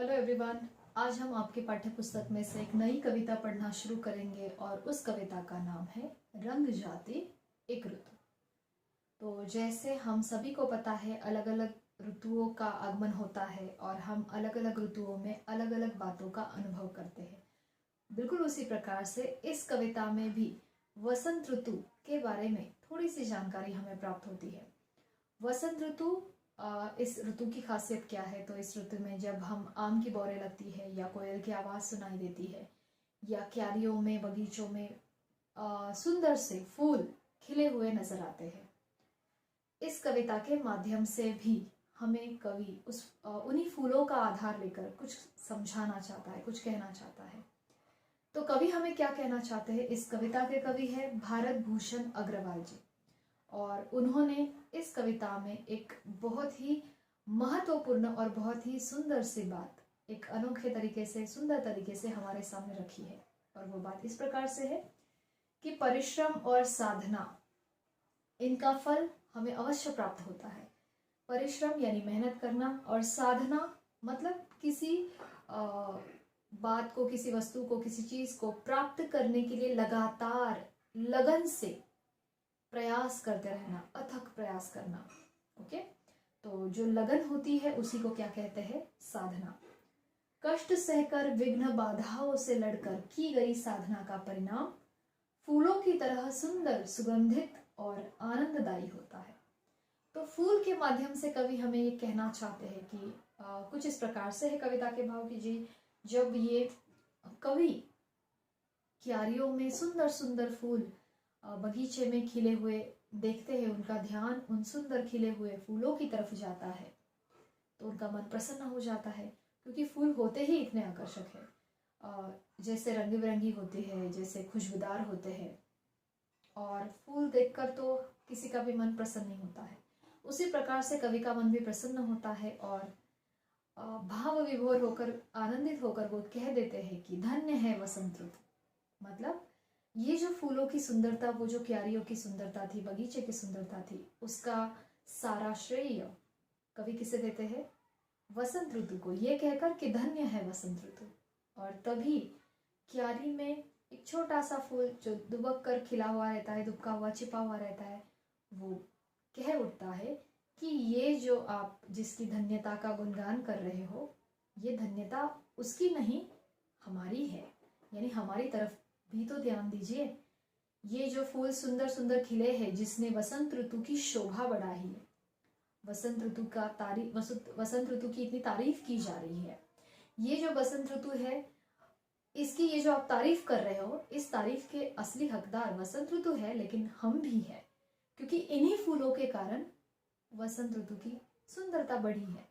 Hello everyone. आज हम आपके पाठ्य पुस्तक में से एक नई कविता पढ़ना शुरू करेंगे और उस कविता का नाम है रंग जाति एक ऋतु। तो जैसे हम सभी को पता है, अलग अलग ऋतुओं का आगमन होता है और हम अलग अलग ऋतुओं में अलग अलग बातों का अनुभव करते हैं। बिल्कुल उसी प्रकार से इस कविता में भी वसंत ऋतु के बारे में थोड़ी सी जानकारी हमें प्राप्त होती है। वसंत ऋतु, इस ऋतु की खासियत क्या है? तो इस ऋतु में जब हम आम की बौरें लगती है या कोयल की आवाज़ सुनाई देती है या क्यारियों में, बगीचों में सुंदर से फूल खिले हुए नजर आते हैं। इस कविता के माध्यम से भी हमें कवि उन्हीं फूलों का आधार लेकर कुछ समझाना चाहता है, कुछ कहना चाहता है। तो कवि हमें क्या कहना चाहते हैं? इस कविता के कवि है भारत भूषण अग्रवाल जी, और उन्होंने इस कविता में एक बहुत ही महत्वपूर्ण और बहुत ही सुंदर सी बात एक अनोखे तरीके से, सुंदर तरीके से हमारे सामने रखी है। और वो बात इस प्रकार से है कि परिश्रम और साधना, इनका फल हमें अवश्य प्राप्त होता है। परिश्रम यानी मेहनत करना, और साधना मतलब किसी बात को, किसी वस्तु को, किसी चीज को प्राप्त करने के लिए लगातार लगन से प्रयास करते रहना, अथक प्रयास करना। ओके, तो जो लगन होती है उसी को क्या कहते हैं? साधना। कष्ट सहकर, विघ्न बाधाओं से लड़कर की गई साधना का परिणाम फूलों की तरह सुंदर, सुगंधित और आनंददायी होता है। तो फूल के माध्यम से कवि हमें ये कहना चाहते हैं कि कुछ इस प्रकार से है कविता के भाव की जी। जब ये कवि क्यारियों में सुंदर सुंदर फूल बगीचे में खिले हुए देखते हैं, उनका ध्यान उन सुंदर खिले हुए फूलों की तरफ जाता है, तो उनका मन प्रसन्न हो जाता है। क्योंकि फूल होते ही इतने आकर्षक है, जैसे रंग बिरंगी होते हैं, जैसे खुशबूदार होते हैं, और फूल देखकर तो किसी का भी मन प्रसन्न नहीं होता है। उसी प्रकार से कवि का मन भी प्रसन्न होता है और भाव विभोर होकर, आनंदित होकर वो कह देते हैं कि धन्य है वसंत ऋतु। मतलब ये जो फूलों की सुंदरता, वो जो क्यारियों की सुंदरता थी, बगीचे की सुंदरता थी, उसका सारा श्रेय कवि किसे देते हैं? वसंत ऋतु को, ये कहकर कि धन्य है वसंत ऋतु। और तभी क्यारी में एक छोटा सा फूल जो दुबक कर खिला हुआ रहता है, दुबका हुआ, छिपा हुआ रहता है, वो कह उठता है कि ये जो आप जिसकी धन्यता का गुणगान कर रहे हो, ये धन्यता उसकी नहीं, हमारी है। यानी हमारी तरफ भी तो ध्यान दीजिए। ये जो फूल सुंदर सुंदर खिले हैं, जिसने वसंत ऋतु की शोभा बढ़ाई है, वसंत ऋतु का वसंत ऋतु की इतनी तारीफ की जा रही है। ये जो वसंत ऋतु है, इसकी ये जो आप तारीफ कर रहे हो, इस तारीफ के असली हकदार वसंत ऋतु है, लेकिन हम भी है, क्योंकि इन्हीं फूलों के कारण वसंत ऋतु की सुंदरता बढ़ी है।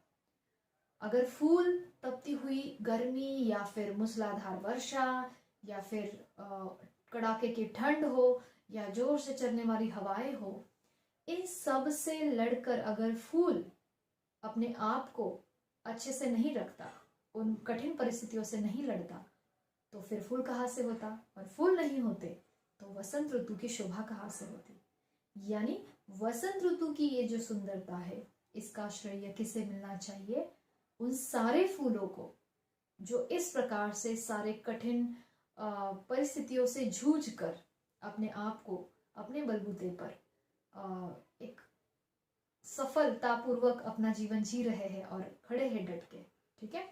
अगर फूल तपती हुई गर्मी या फिर मूसलाधार वर्षा या फिर कड़ाके की ठंड हो या जोर से चलने वाली हवाएं हो, इन सब से लड़कर अगर फूल अपने आप को अच्छे से नहीं रखता, उन कठिन परिस्थितियों से नहीं लड़ता, तो फिर फूल कहाँ से होता? और फूल नहीं होते तो वसंत ऋतु की शोभा कहाँ से होती? यानी वसंत ऋतु की ये जो सुंदरता है, इसका श्रेय किसे मिलना चाहिए? उन सारे फूलों को जो इस प्रकार से सारे कठिन परिस्थितियों से जूझ कर अपने आप को, अपने बलबूते पर एक सफलतापूर्वक अपना जीवन जी रहे हैं और खड़े हैं डट के। ठीक है,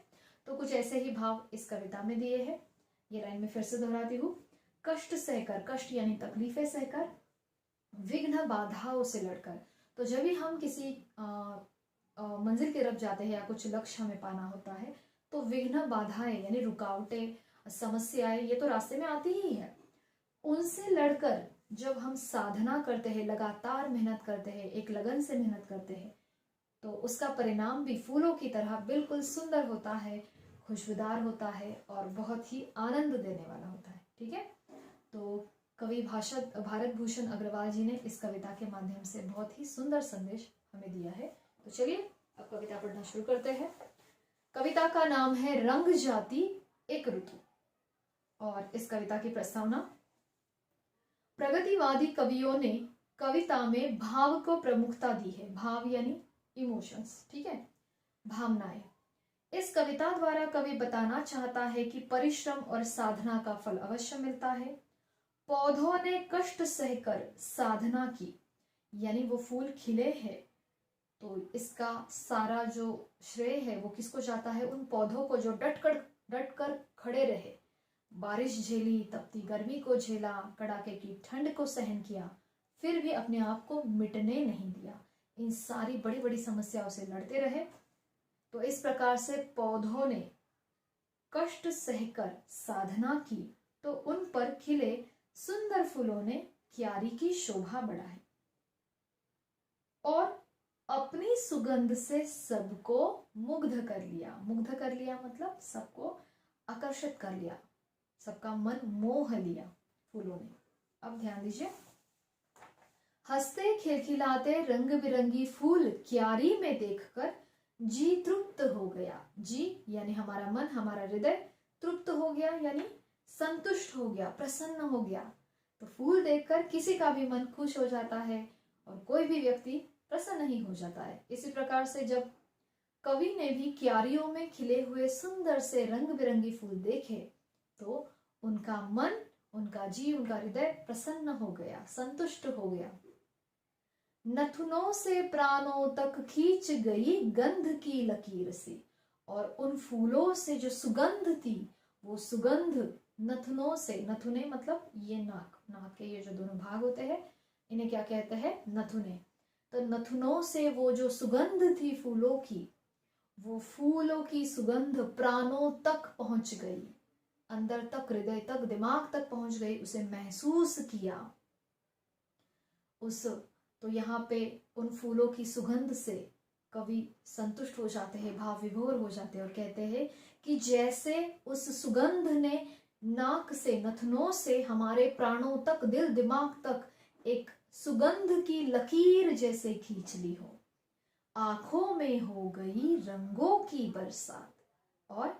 तो कुछ ऐसे ही भाव इस कविता में दिए हैं। ये लाइन में फिर से दोहराती हूँ। कष्ट सहकर, कष्ट यानी तकलीफें सहकर, विघ्न बाधाओं से लड़कर। तो जब भी हम किसी मंजिल की तरफ जाते हैं या कुछ लक्ष्य हमें पाना होता है, तो विघ्न बाधाएं यानी रुकावटें, समस्याएं, ये तो रास्ते में आती ही है। उनसे लड़कर जब हम साधना करते हैं, लगातार मेहनत करते हैं, एक लगन से मेहनत करते हैं, तो उसका परिणाम भी फूलों की तरह बिल्कुल सुंदर होता है, खुशबूदार होता है और बहुत ही आनंद देने वाला होता है। ठीक है, तो कवि भारत भूषण अग्रवाल जी ने इस कविता के माध्यम से बहुत ही सुंदर संदेश हमें दिया है। तो चलिए अब कविता पढ़ना शुरू करते हैं। कविता का नाम है रंग जाति एक ऋतु, और इस कविता की प्रस्तावना। प्रगतिवादी कवियों ने कविता में भाव को प्रमुखता दी है। भाव यानी इमोशंस, ठीक है, भावनाएं। इस कविता द्वारा कवि बताना चाहता है कि परिश्रम और साधना का फल अवश्य मिलता है। पौधों ने कष्ट सहकर साधना की, यानी वो फूल खिले हैं, तो इसका सारा जो श्रेय है वो किसको जाता है? उन पौधों को जो डट कर खड़े रहे, बारिश झेली, तपती गर्मी को झेला, कड़ाके की ठंड को सहन किया, फिर भी अपने आप को मिटने नहीं दिया, इन सारी बड़ी बड़ी समस्याओं से लड़ते रहे। तो इस प्रकार से पौधों ने कष्ट सहकर साधना की, तो उन पर खिले सुंदर फूलों ने क्यारी की शोभा बढ़ाई और अपनी सुगंध से सबको मुग्ध कर लिया। मुग्ध कर लिया मतलब सबको आकर्षित कर लिया, सबका मन मोह लिया फूलों ने। अब ध्यान दीजिए, हंसते खिलखिलाते रंग बिरंगी फूल क्यारी में देखकर जी तृप्त हो गया। जी यानी हमारा मन, हमारा हृदय तृप्त हो गया, यानी संतुष्ट हो गया, प्रसन्न हो गया। तो फूल देखकर किसी का भी मन खुश हो जाता है और कोई भी व्यक्ति प्रसन्न ही हो जाता है। इसी प्रकार से जब कवि ने भी क्यारियों में खिले हुए सुंदर से रंग बिरंगी फूल देखे, तो उनका मन, उनका जी, उनका हृदय प्रसन्न हो गया, संतुष्ट हो गया। नथुनों से प्राणों तक खींच गई गंध की लकीर से, और उन फूलों से जो सुगंध थी, वो सुगंध नथुनों से, नथुने मतलब ये नाक, नाक के ये जो दोनों भाग होते हैं इन्हें क्या कहते हैं? नथुने। तो नथुनों से वो जो सुगंध थी फूलों की, वो फूलों की सुगंध प्राणों तक पहुंच गई, अंदर तक, हृदय तक, दिमाग तक पहुंच गई, उसे महसूस किया। तो यहाँ पे उन फूलों की सुगंध से कवि संतुष्ट हो जाते हैं, भाव विभोर हो जाते हैं और कहते हैं कि जैसे उस सुगंध ने नाक से, नथनों से हमारे प्राणों तक, दिल दिमाग तक एक सुगंध की लकीर जैसे खींच ली हो, आंखों में हो गई रंगों की बरसात। और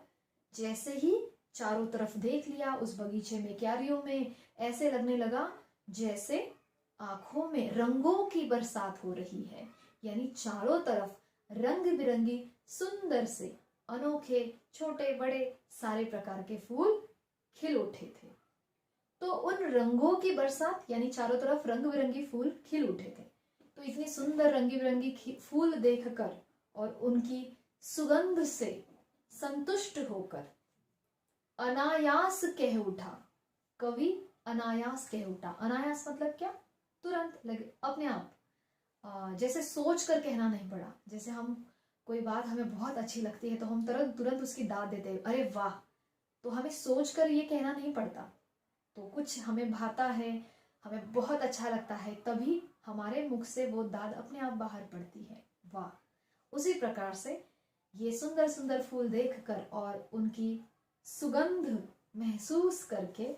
जैसे ही चारों तरफ देख लिया उस बगीचे में, क्यारियों में, ऐसे लगने लगा जैसे आंखों में रंगों की बरसात हो रही है, यानी चारों तरफ रंग बिरंगी सुंदर से अनोखे छोटे बड़े सारे प्रकार के फूल खिल उठे थे। तो उन रंगों की बरसात यानी चारों तरफ रंग बिरंगी फूल खिल उठे थे। तो इतनी सुंदर रंगी बिरंगी फूल देखकर और उनकी सुगंध से संतुष्ट होकर अनायास कह उठा कवि। अनायास कह उठा, अनायास मतलब क्या? तुरंत लगे, अपने आप, जैसे सोच कर कहना नहीं पड़ा। जैसे हम कोई बात हमें बहुत अच्छी लगती है तो हम तुरंत उसकी दाद देते हैं, अरे वाह। तो हमें सोच कर ये कहना नहीं पड़ता। तो कुछ हमें भाता है, हमें बहुत अच्छा लगता है, तभी हमारे मुख से वो दाद अपने आप बाहर पड़ती है, वाह। उसी प्रकार से ये सुंदर सुंदर फूल देखकर और उनकी सुगंध महसूस करके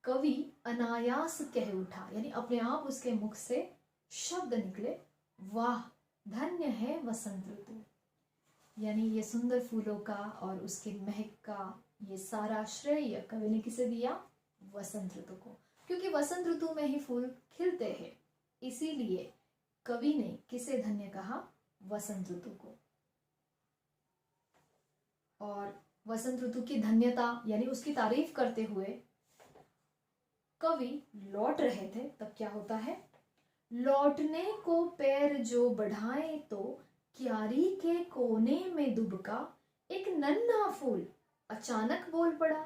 कवि अनायास कह उठा, यानी अपने आप उसके मुख से शब्द निकले, वाह धन्य है वसंत ऋतु। यानी ये सुंदर फूलों का और उसके महक का ये सारा श्रेय कवि ने किसे दिया? वसंत ऋतु को, क्योंकि वसंत ऋतु में ही फूल खिलते हैं, इसीलिए कवि ने किसे धन्य कहा? वसंत ऋतु को। और वसंत ऋतु की धन्यता यानी उसकी तारीफ करते हुए कवि लौट रहे थे, तब क्या होता है? लौटने को पैर जो बढ़ाए तो क्यारी के कोने में दुबका एक नन्हा फूल अचानक बोल पड़ा।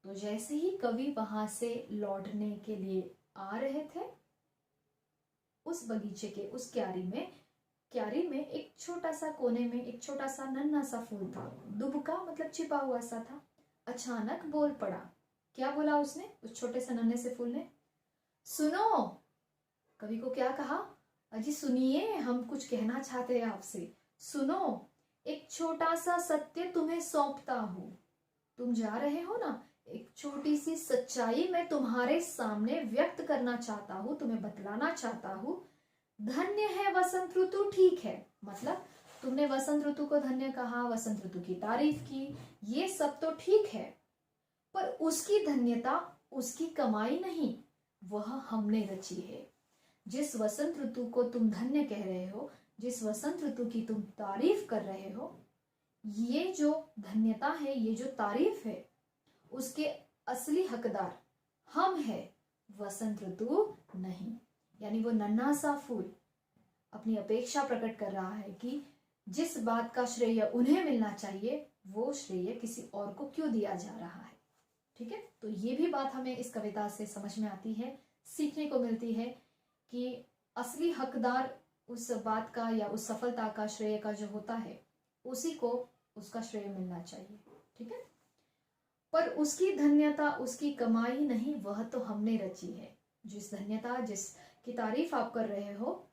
तो जैसे ही कवि वहां से लौटने के लिए आ रहे थे, उस बगीचे के उस क्यारी में एक छोटा सा कोने में एक छोटा सा नन्हा सा फूल था। दुबका मतलब छिपा हुआ सा था। अचानक बोल पड़ा। क्या बोला उसने? उस छोटे से नन्हे से फूल ने, सुनो। कवि को क्या कहा? अजी सुनिए, हम कुछ कहना चाहते हैं आपसे, सुनो। एक छोटा सा सत्य तुम्हें सौंपता हूं। तुम जा रहे हो ना, एक छोटी सी सच्चाई मैं तुम्हारे सामने व्यक्त करना चाहता हूं, तुम्हें बतलाना चाहता हूं। धन्य है वसंत ऋतु, ठीक है, मतलब तुमने वसंत ऋतु को धन्य कहा, वसंत ऋतु की तारीफ की, ये सब तो ठीक है, पर उसकी धन्यता उसकी कमाई नहीं, वह हमने रची है। जिस वसंत ऋतु को तुम धन्य कह रहे हो, जिस वसंत ऋतु की तुम तारीफ कर रहे हो, ये जो धन्यता है, ये जो तारीफ है, उसके असली हकदार हम हैं, वसंत ऋतु नहीं। यानी वो नन्हा सा फूल अपनी अपेक्षा प्रकट कर रहा है कि जिस बात का श्रेय उन्हें मिलना चाहिए वो श्रेय किसी और को क्यों दिया जा रहा है। ठीक है, तो ये भी बात हमें इस कविता से समझ में आती है, सीखने को मिलती है कि असली हकदार उस बात का या उस सफलता का, श्रेय का जो होता है, उसी को उसका श्रेय मिलना चाहिए। ठीक है, पर उसकी धन्यता, उसकी कमाई नहीं, वह तो हमने रची है। जिस धन्यता, जिसकी तारीफ आप कर रहे हो,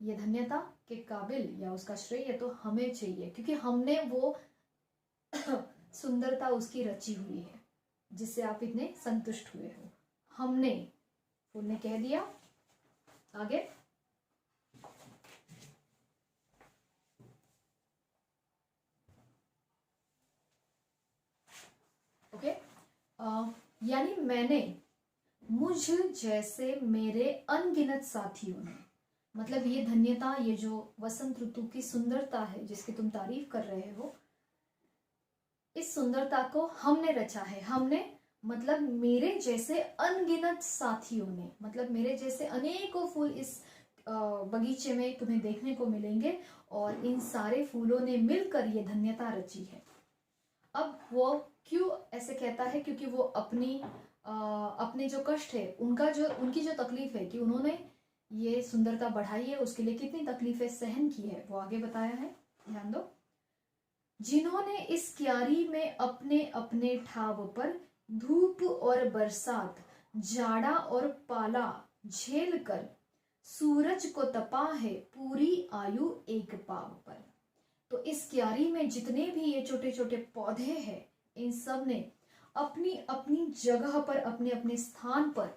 ये धन्यता के काबिल या उसका श्रेय तो हमें चाहिए, क्योंकि हमने वो सुंदरता उसकी रची हुई है जिससे आप इतने संतुष्ट हुए हो। हमने, फूल ने कह दिया। आगे, ओके, यानी मैंने, मुझ जैसे मेरे अनगिनत साथियों ने, मतलब ये धन्यता, ये जो वसंत ऋतु की सुंदरता है जिसकी तुम तारीफ कर रहे हो, इस सुंदरता को हमने रचा है। हमने मतलब मेरे जैसे अनगिनत साथियों ने, मतलब मेरे जैसे अनेकों फूल इस बगीचे में तुम्हें देखने को मिलेंगे और इन सारे फूलों ने मिलकर ये धन्यता रची है। अब वो क्यों ऐसे कहता है, क्योंकि वो अपने जो कष्ट है, उनकी जो तकलीफ है कि उन्होंने ये सुंदरता बढ़ाई है, उसके लिए कितनी तकलीफें सहन की है, वो आगे बताया है। ध्यान दो, जिन्होंने इस क्यारी में अपने अपने ठाव पर धूप और बरसात, जाड़ा और पाला झेल कर सूरज को तपा है पूरी आयु एक पाव पर। तो इस क्यारी में जितने भी ये छोटे छोटे पौधे हैं, इन सब ने अपनी अपनी जगह पर, अपने अपने स्थान पर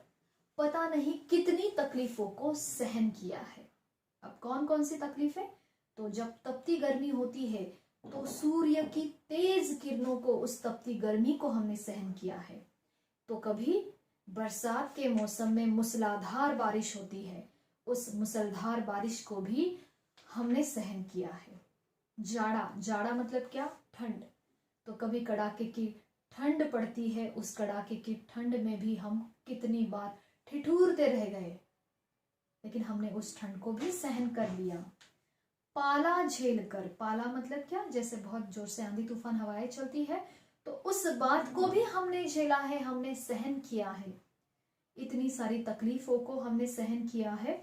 पता नहीं कितनी तकलीफों को सहन किया है। अब कौन कौन सी तकलीफें? तो जब तपती गर्मी होती है तो सूर्य की तेज किरणों को, उस तपती गर्मी को हमने सहन किया है। तो कभी बरसात के मौसम में मूसलाधार बारिश होती है, उस मूसलाधार बारिश को भी हमने सहन किया है। जाड़ा, जाड़ा मतलब क्या? ठंड। तो कभी कड़ाके की ठंड पड़ती है, उस कड़ाके की ठंड में भी हम कितनी बार ठिठुरते रह गए, लेकिन हमने उस ठंड को भी सहन कर लिया। पाला झेल कर, पाला मतलब क्या? जैसे बहुत जोर से आंधी तूफान हवाएं चलती है, तो उस बात को भी हमने झेला है, हमने सहन किया है। इतनी सारी तकलीफों को हमने सहन किया है।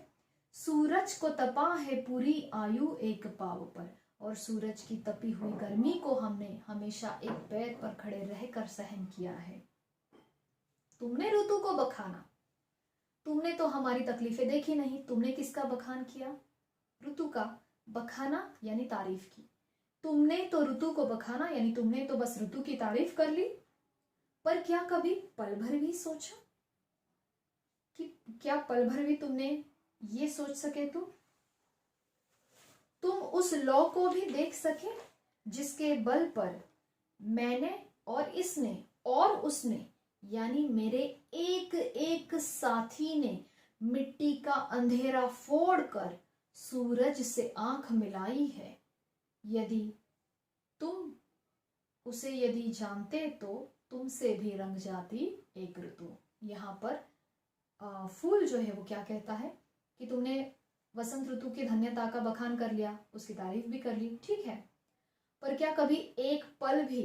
सूरज को तपा है पूरी आयु एक पाव पर, और सूरज की तपी हुई गर्मी को हमने हमेशा एक पैर पर खड़े रहकर सहन किया है। तुमने ऋतु को बखाना, तुमने तो हमारी तकलीफें देखी नहीं, तुमने किसका बखान किया? ऋतु का। बखाना यानी तारीफ की। तुमने तो ऋतु को बखाना, यानी तुमने तो बस ऋतु की तारीफ कर ली, पर क्या कभी पल भर भी सोचा कि क्या पल भर भी तुमने ये सोच सके तुम उस लौ को भी देख सके जिसके बल पर मैंने और इसने और उसने, यानी मेरे एक एक साथी ने मिट्टी का अंधेरा फोड़कर सूरज से आंख मिलाई है। यदि तुम उसे यदि जानते तो तुमसे भी रंग जाती एक ऋतु। यहाँ पर फूल जो है वो क्या कहता है कि तुमने वसंत ऋतु की धन्यता का बखान कर लिया, उसकी तारीफ भी कर ली, ठीक है, पर क्या कभी एक पल भी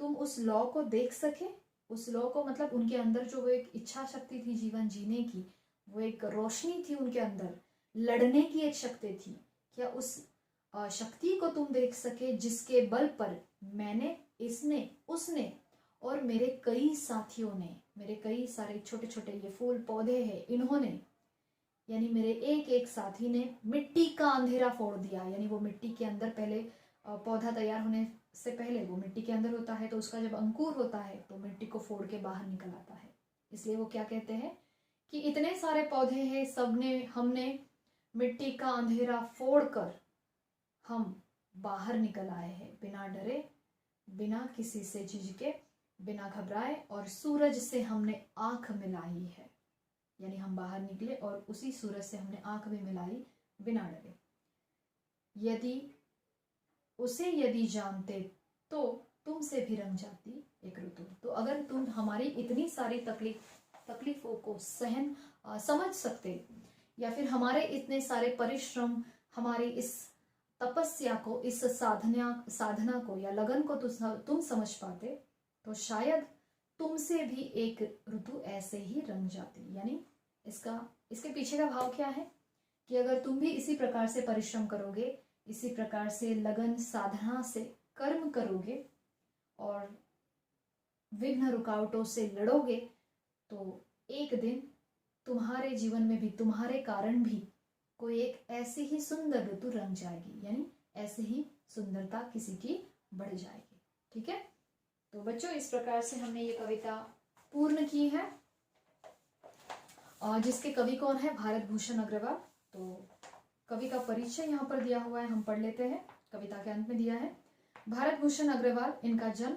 तुम उस लौ को देख सके? उस लौ को मतलब उनके अंदर जो वो एक इच्छा शक्ति थी जीवन जीने की, वो एक रोशनी थी उनके अंदर, लड़ने की एक शक्ति थी, क्या उस शक्ति को तुम देख सके जिसके बल पर मैंने, इसने, उसने और मेरे कई साथियों ने, मेरे कई सारे छोटे छोटे ये फूल पौधे हैं, इन्होंने, यानी मेरे एक एक साथी ने मिट्टी का अंधेरा फोड़ दिया। यानी वो मिट्टी के अंदर पहले पौधा तैयार होने से पहले वो मिट्टी के अंदर होता है, तो उसका जब अंकुर होता है तो मिट्टी को फोड़ के बाहर निकल आता है। इसलिए वो क्या कहते हैं कि इतने सारे पौधे हैं, सबने, हमने मिट्टी का अंधेरा फोड़कर हम बाहर निकल आए हैं, बिना डरे, बिना किसी से झिझके, बिना घबराए, और सूरज से हमने आंख मिलाई है। यानी हम बाहर निकले और उसी सूरज से हमने आंख भी मिलाई बिना डरे। यदि उसे यदि जानते तो तुमसे भी रंग जाती एक ऋतु। तो अगर तुम हमारी इतनी सारी तकलीफों को समझ सकते, या फिर हमारे इतने सारे परिश्रम, हमारी इस तपस्या को, इस साधना को या लगन को तुम समझ पाते, तो शायद तुमसे भी एक ऋतु ऐसे ही रंग जाती। यानी इसके पीछे का भाव क्या है कि अगर तुम भी इसी प्रकार से परिश्रम करोगे, इसी प्रकार से लगन साधना से कर्म करोगे और विघ्न रुकावटों से लड़ोगे, तो एक दिन तुम्हारे जीवन में भी, तुम्हारे कारण भी कोई एक ऐसी ही सुंदर ऋतु रंग जाएगी, यानी ऐसे ही सुंदरता किसी की बढ़ जाएगी। ठीक है, तो बच्चों इस प्रकार से हमने ये कविता पूर्ण की है, और जिसके कवि कौन है? भारत भूषण अग्रवाल। तो कवि का परिचय यहाँ पर दिया हुआ है, हम पढ़ लेते हैं। कविता के अंत में दिया है, भारत भूषण अग्रवाल, इनका जन्म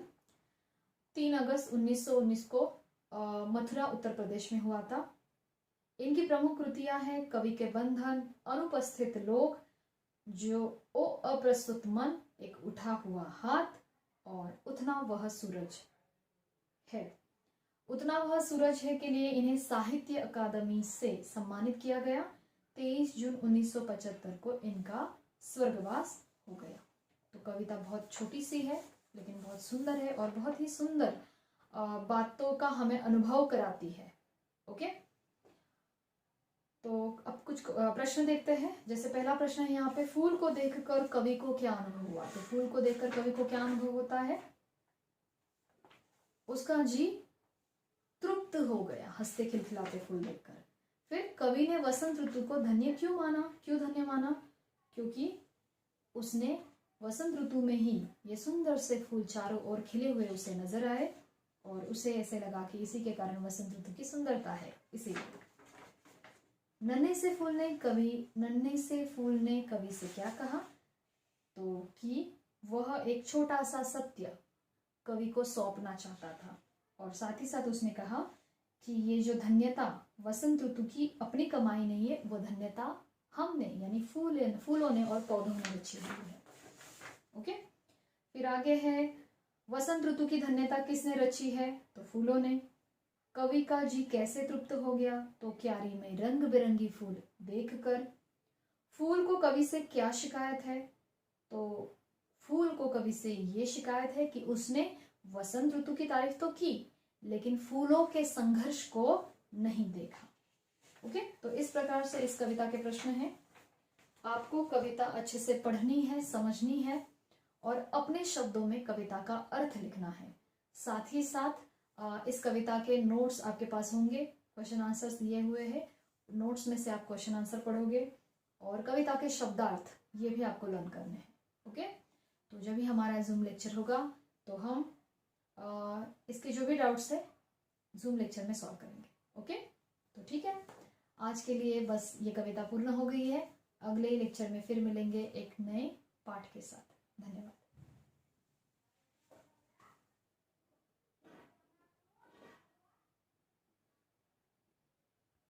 3 अगस्त 1919 को मथुरा उत्तर प्रदेश में हुआ था। इनकी प्रमुख कृतियां हैं कवि के बंधन, अनुपस्थित लोग, जो ओ अप्रस्तुत मन, एक उठा हुआ हाथ और उतना वह सूरज है। उतना वह सूरज है के लिए इन्हें साहित्य अकादमी से सम्मानित किया गया। 23 जून 1975 को इनका स्वर्गवास हो गया। तो कविता बहुत छोटी सी है लेकिन बहुत सुंदर है, और बहुत ही सुंदर बातों का हमें अनुभव कराती है। ओके, तो अब कुछ प्रश्न देखते हैं। जैसे पहला प्रश्न है यहाँ पे, फूल को देखकर कवि को क्या अनुभव हुआ? तो फूल को देखकर कवि को क्या अनुभव होता है? उसका जी तृप्त हो गया हंसते खिलखिलाते फूल देखकर। फिर कवि ने वसंत ऋतु को धन्य क्यों माना? क्यों धन्य माना? क्योंकि उसने वसंत ऋतु में ही ये सुंदर से फूल चारों ओर खिले हुए उसे नजर आए, और उसे ऐसे लगा कि इसी के कारण वसंत ऋतु की सुंदरता है। इसीलिए नन्हे से फूल ने कवि से क्या कहा? तो कि वह एक छोटा सा सत्य कवि को सौंपना चाहता था, और साथ ही साथ उसने कहा कि ये जो धन्यता वसंत ऋतु की अपनी कमाई नहीं है, वो धन्यता हमने, यानी फूलों ने और पौधों ने रची हुई है। ओके, फिर आगे है, वसंत ऋतु की धन्यता किसने रची है? तो फूलों ने। कवि का जी कैसे तृप्त हो गया? तो क्यारी में रंग बिरंगी फूल देखकर। फूल को कवि से क्या शिकायत है? तो फूल को कवि से ये शिकायत है कि उसने वसंत ऋतु की तारीफ तो की, लेकिन फूलों के संघर्ष को नहीं देखा। ओके, तो इस प्रकार से इस कविता के प्रश्न हैं। आपको कविता अच्छे से पढ़नी है, समझनी है, और अपने शब्दों में कविता का अर्थ लिखना है। साथ ही साथ इस कविता के नोट्स आपके पास होंगे, क्वेश्चन आंसर्स दिए हुए हैं। नोट्स में से आप क्वेश्चन आंसर पढ़ोगे, और कविता के शब्दार्थ ये भी आपको लर्न करने हैं। ओके, तो जब भी हमारा जूम लेक्चर होगा तो हम इसके जो भी डाउट्स है जूम लेक्चर में सॉल्व करेंगे। ओके, तो ठीक है, आज के लिए बस ये कविता पूर्ण हो गई है। अगले लेक्चर में फिर मिलेंगे एक नए पाठ के साथ। धन्यवाद।